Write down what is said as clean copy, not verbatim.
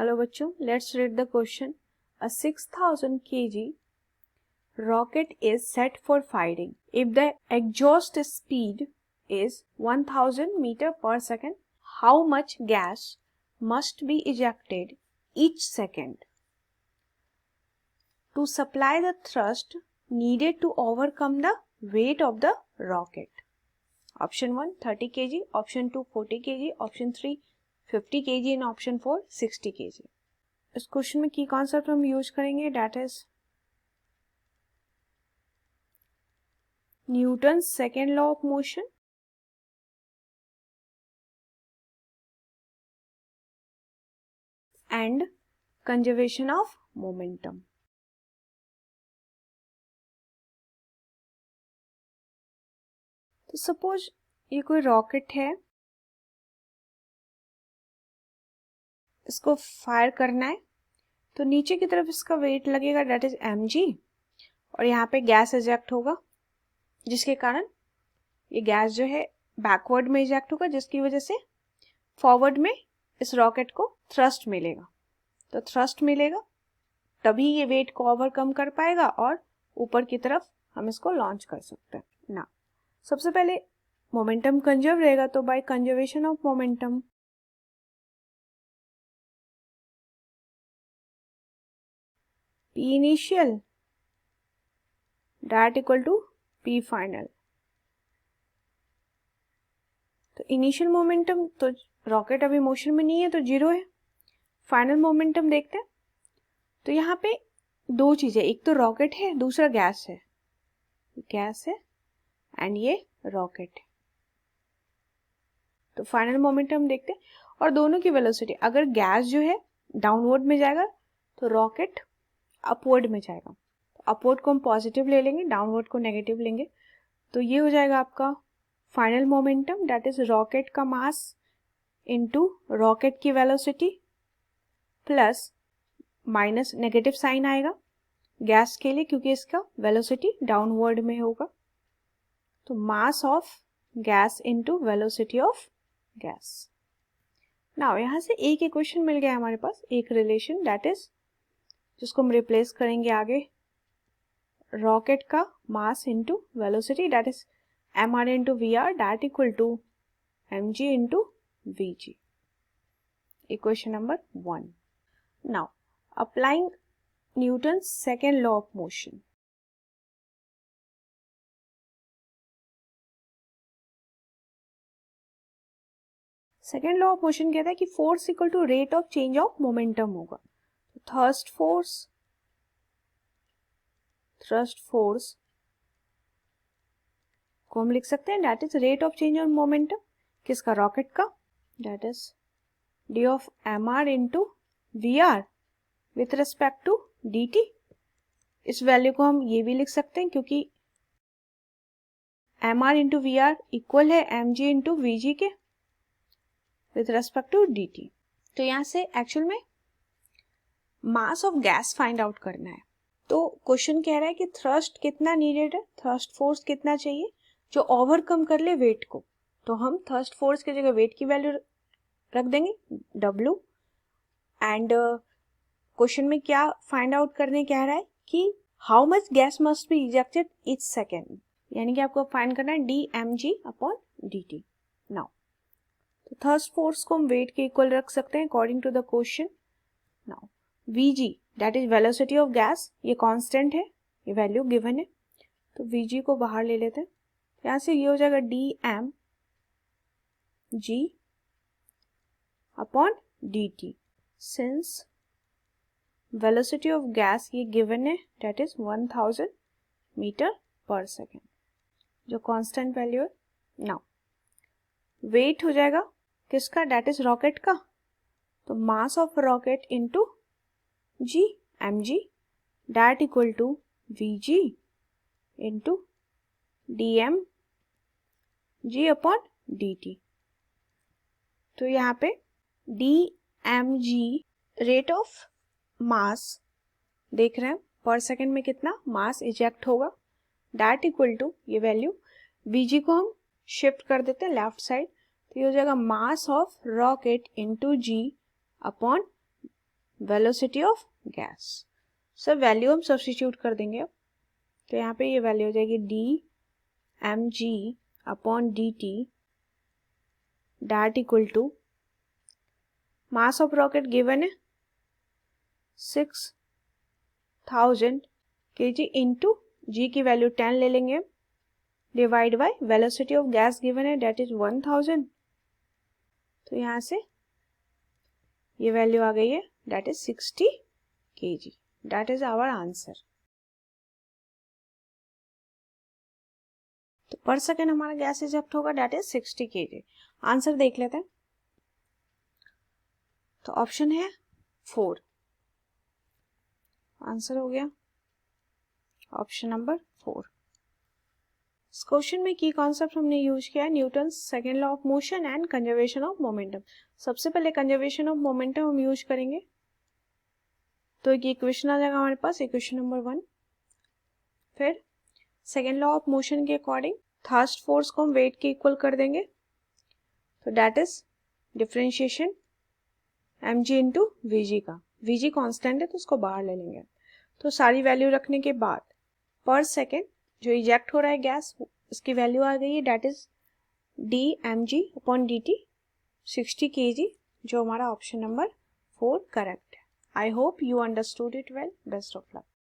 Hello बच्चों, let's read the question. A 6000 kg rocket is set for firing. If the exhaust speed is 1000 meter per second, how much gas must be ejected each second to supply the thrust needed to overcome the weight of the rocket? Option 1 30 kg, option 2 40 kg, option 3 50 kg and option 4 60 kg. इस question में की concept हम use करेंगे, that is Newton second law of motion and conservation of momentum. तो suppose ये कोई rocket है, इसको फायर करना है, तो नीचे की तरफ इसका वेट लगेगा, डेट इज mg, और यहाँ पे गैस इजेक्ट होगा, जिसके कारण ये गैस जो है बैकवर्ड में इजेक्ट होगा, जिसकी वजह से फॉरवर्ड में इस रॉकेट को थ्रस्ट मिलेगा. तो थ्रस्ट मिलेगा तभी ये वेट को ओवरकम कर पाएगा और ऊपर की तरफ हम इसको लॉन्च कर सकते हैं ना. सबसे पहले मोमेंटम कंजर्व रहेगा, तो by conservation of momentum P initial that equal to P final. तो इनिशियल मोमेंटम, तो रॉकेट अभी मोशन में नहीं है तो जीरो है. फाइनल मोमेंटम देखते हैं. तो यहाँ पे दो चीजें, एक तो रॉकेट है, दूसरा गैस है. गैस है एंड ये रॉकेट है. तो फाइनल मोमेंटम देखते हैं और दोनों की वेलोसिटी, अगर गैस जो है डाउनवर्ड में जाएगा तो रॉकेट अपवर्ड में जाएगा. अपवर्ड को हम पॉजिटिव ले लेंगे, डाउनवर्ड को नेगेटिव लेंगे. तो ये हो जाएगा आपका final momentum, that is rocket का मास इनटू रॉकेट की velocity plus minus negative sign आएगा गैस के लिए, क्योंकि इसका वेलोसिटी डाउनवर्ड में होगा. तो mass of gas into velocity of gas. Now यहाँ से एक इक्वेशन मिल गया हमारे पास, एक रिलेशन, दैट इज जिसको हम रिप्लेस करेंगे आगे, रॉकेट का mass into velocity, that is mr into V R, that equal to mg into vg. Equation number 1. Now applying Newton second law of motion. Second law of motion कहता है कि force equal to rate of change of momentum होगा. Thrust force को हम लिख सकते हैं, that is rate of change of momentum किसका, रॉकेट का, that is D of M R into V are with respect to D T. इस value को हम ये भी लिख सकते हैं क्योंकि M R into V R equal है M G into V G के with respect to D T. तो यहाँ से एक्चुअल में mass of gas find out करना है. तो क्वेश्चन कह रहा है कि थ्रस्ट कितना नीडेड है, थ्रस्ट फोर्स कितना चाहिए जो ओवरकम कर ले वेट को. तो हम थ्रस्ट फोर्स की जगह वेट की वैल्यू रख देंगे W. एंड क्वेश्चन में क्या फाइंड आउट करने कह रहा है कि how much gas must be ejected each second, यानी कि आपको फाइंड करना है dmg अपॉन dt. नाउ तो थ्रस्ट फोर्स को हम वेट के इक्वल रख सकते हैं according to the question. Now vg that is velocity of gas, ये कांस्टेंट है, ये वैल्यू गिवन है, तो vg को बाहर ले लेते हैं. यहाँ से ये हो जाएगा dmg upon dt. Since velocity of gas ये गिवन है, दैट इज 1000 मीटर पर सेकेंड, जो कांस्टेंट वैल्यू है. नाउ वेट हो जाएगा किसका, दैट इज रॉकेट का, तो mass of rocket into g mg that equal to vg into dm g upon dt. तो यहाँ पे dmg रेट ऑफ मास देख रहे हैं पर सेकेंड में कितना मास इजेक्ट होगा, that equal to ये वैल्यू vg को हम शिफ्ट कर देते हैं लेफ्ट साइड, तो ये हो जाएगा मास of rocket into g upon velocity of gas. Sir value हम सब्स्टिट्यूट कर देंगे अब, तो यहाँ पे ये वैल्यू हो जाएगी D M G upon D T that equal to mass of rocket given है 6000 kg इंटू जी की वैल्यू 10 ले लेंगे, divide by velocity of gas given है डेट इज 1000। तो यहाँ से ये वैल्यू आ गई है that is 60 kg। That is our answer. तो पर सेकेंड हमारा गैस इजेक्ट होगा डेट इज 60 kg। आंसर देख लेते हैं। तो ऑप्शन है 4, आंसर हो गया ऑप्शन नंबर 4। इस क्वेश्चन में की कॉन्सेप्ट हमने यूज किया है Newton second law of motion and conservation of momentum. सबसे पहले कंजर्वेशन ऑफ मोमेंटम हम यूज करेंगे। तो एक इक्वेशन आ जाएगा हमारे पास, इक्वेशन नंबर 1। फिर सेकेंड लॉ ऑफ मोशन के अकॉर्डिंग थर्स्ट फोर्स को हम वेट के इक्वल कर देंगे, तो that is differentiation mg into VG का। वीजी कांस्टेंट है तो उसको बाहर ले लेंगे। तो सारी वैल्यू रखने के बाद पर सेकेंड जो इजेक्ट हो रहा है गैस, इसकी वैल्यू आ गई है that is D M G upon D T 60 kg, जो हमारा ऑप्शन नंबर 4 करेक्ट है। I hope you understood it well. Best of luck.